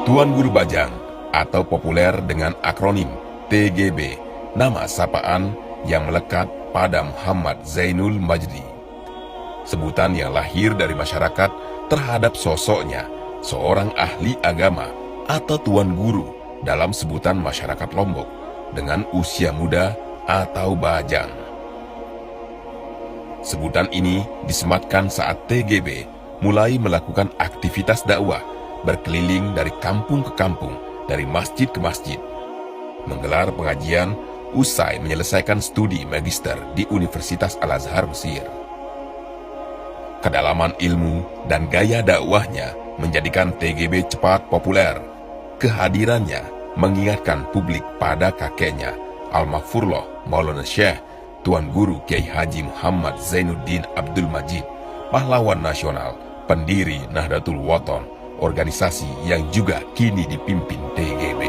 Tuan Guru Bajang atau populer dengan akronim TGB, nama sapaan yang melekat pada Muhammad Zainul Majdi. Sebutan yang lahir dari masyarakat terhadap sosoknya, seorang ahli agama atau tuan guru dalam sebutan masyarakat Lombok dengan usia muda atau bajang. Sebutan ini disematkan saat TGB mulai melakukan aktivitas dakwah berkeliling dari kampung ke kampung, dari masjid ke masjid, menggelar pengajian usai menyelesaikan studi magister di Universitas Al-Azhar Mesir. Kedalaman ilmu dan gaya dakwahnya menjadikan TGB cepat populer. Kehadirannya mengingatkan publik pada kakeknya, Al-Maghfurullah Maulana Syekh Tuan Guru Kiai Haji Muhammad Zainuddin Abdul Majid, pahlawan nasional, pendiri Nahdlatul Wathon, organisasi yang juga kini dipimpin TGB.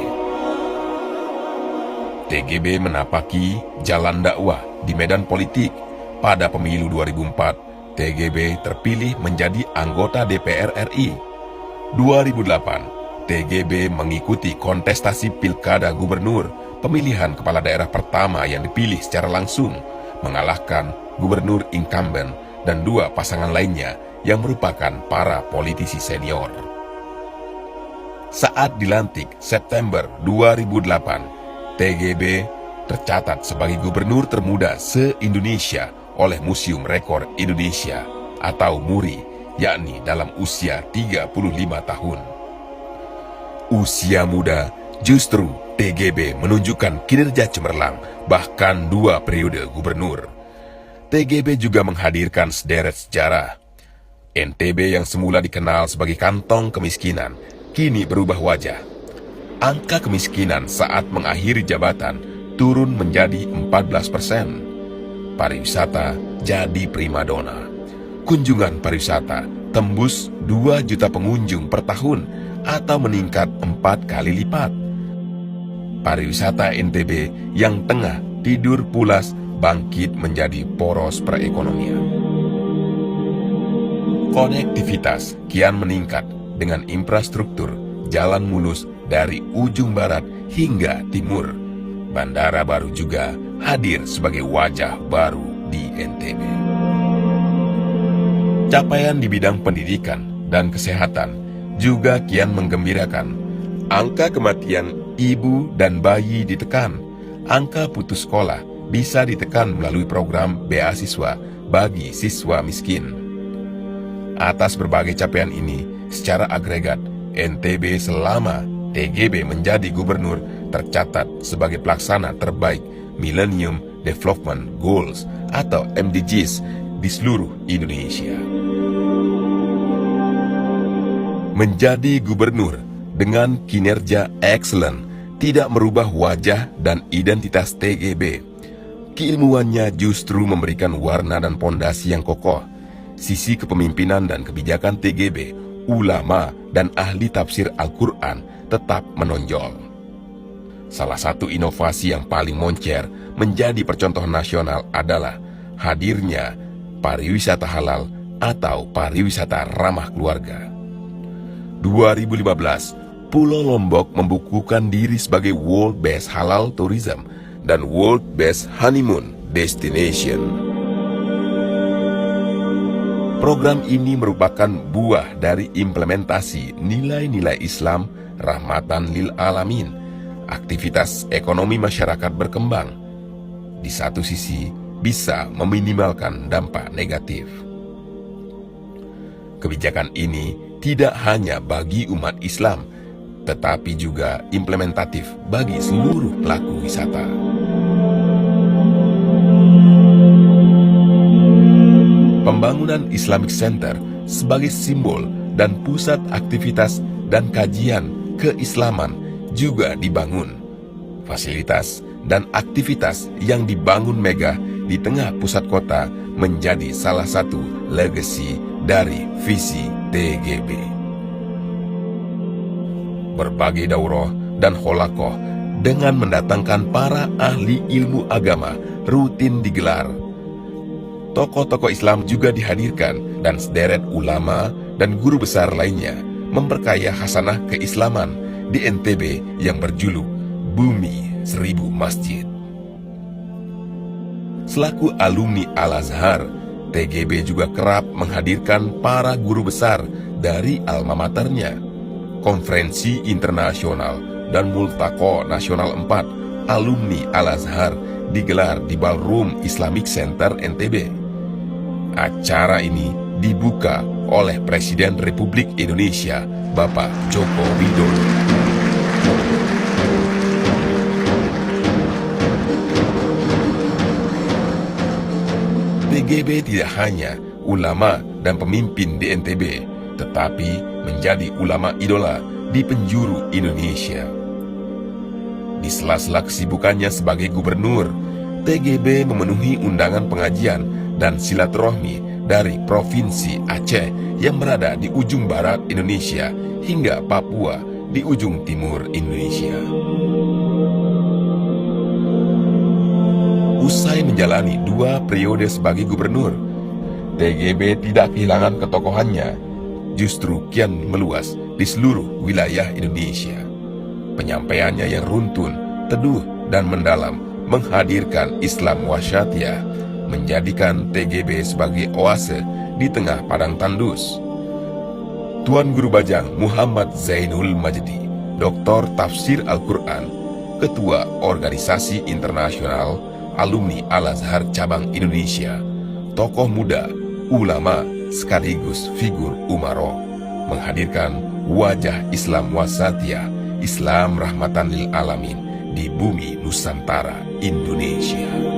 TGB menapaki jalan dakwah di medan politik. Pada pemilu 2004, TGB terpilih menjadi anggota DPR RI. 2008, TGB mengikuti kontestasi Pilkada Gubernur, pemilihan kepala daerah pertama yang dipilih secara langsung, mengalahkan gubernur incumbent dan dua pasangan lainnya yang merupakan para politisi senior. Saat dilantik September 2008, TGB tercatat sebagai gubernur termuda se-Indonesia oleh Museum Rekor Indonesia atau MURI, yakni dalam usia 35 tahun. Usia muda justru TGB menunjukkan kinerja cemerlang, bahkan 2 periode gubernur. TGB juga menghadirkan sederet sejarah. NTB yang semula dikenal sebagai kantong kemiskinan, kini berubah wajah. Angka kemiskinan saat mengakhiri jabatan turun menjadi 14%. Pariwisata jadi primadona. Kunjungan pariwisata tembus 2 juta pengunjung per tahun atau meningkat 4 kali lipat. Pariwisata NTB yang tengah tidur pulas bangkit menjadi poros perekonomian. Konektivitas kian meningkat dengan infrastruktur jalan mulus dari ujung barat hingga timur. Bandara baru juga hadir sebagai wajah baru di NTB. Capaian di bidang pendidikan dan kesehatan juga kian menggembirakan. Angka kematian ibu dan bayi ditekan. Angka putus sekolah bisa ditekan melalui program beasiswa bagi siswa miskin. Atas berbagai capaian ini, secara agregat, NTB selama TGB menjadi gubernur tercatat sebagai pelaksana terbaik Millennium Development Goals atau MDGs di seluruh Indonesia. Menjadi gubernur dengan kinerja excellent tidak merubah wajah dan identitas TGB. Keilmuannya justru memberikan warna dan pondasi yang kokoh. Sisi kepemimpinan dan kebijakan TGB, ulama dan ahli tafsir Al-Quran tetap menonjol. Salah satu inovasi yang paling moncer menjadi percontohan nasional adalah hadirnya pariwisata halal atau pariwisata ramah keluarga. 2015, Pulau Lombok membukukan diri sebagai World Best Halal Tourism dan World Best Honeymoon Destination. Program ini merupakan buah dari implementasi nilai-nilai Islam rahmatan lil alamin. Aktivitas ekonomi masyarakat berkembang. Di satu sisi, bisa meminimalkan dampak negatif. Kebijakan ini tidak hanya bagi umat Islam, tetapi juga implementatif bagi seluruh pelaku wisata. Pembangunan Islamic Center sebagai simbol dan pusat aktivitas dan kajian keislaman juga dibangun. Fasilitas dan aktivitas yang dibangun megah di tengah pusat kota menjadi salah satu legasi dari visi TGB. Berbagai daurah dan holakoh dengan mendatangkan para ahli ilmu agama rutin digelar. Tokoh-tokoh Islam juga dihadirkan dan sederet ulama dan guru besar lainnya memperkaya hasanah keislaman di NTB yang berjuluk Bumi Seribu Masjid. Selaku alumni Al-Azhar, TGB juga kerap menghadirkan para guru besar dari alma maternya. Konferensi internasional dan multaqo nasional 4 alumni Al-Azhar digelar di Ballroom Islamic Center NTB. Acara ini dibuka oleh Presiden Republik Indonesia, Bapak Joko Widodo. TGB tidak hanya ulama dan pemimpin di NTB, tetapi menjadi ulama idola di penjuru Indonesia. Di sela-sela kesibukannya sebagai gubernur, TGB memenuhi undangan pengajian dan silaturahmi dari Provinsi Aceh yang berada di ujung barat Indonesia hingga Papua di ujung timur Indonesia. Usai menjalani 2 periode sebagai gubernur, TGB tidak kehilangan ketokohannya, justru kian meluas di seluruh wilayah Indonesia. Penyampaiannya yang runtun, teduh, dan mendalam menghadirkan Islam wasyatiyah, menjadikan TGB sebagai oase di tengah padang tandus. Tuan Guru Bajang Muhammad Zainul Majdi, Doktor Tafsir Al-Quran, Ketua Organisasi Internasional Alumni Al-Azhar Cabang Indonesia, tokoh muda, ulama, sekaligus figur umaro, menghadirkan wajah Islam wasatiyah, Islam rahmatan lil alamin di bumi Nusantara Indonesia.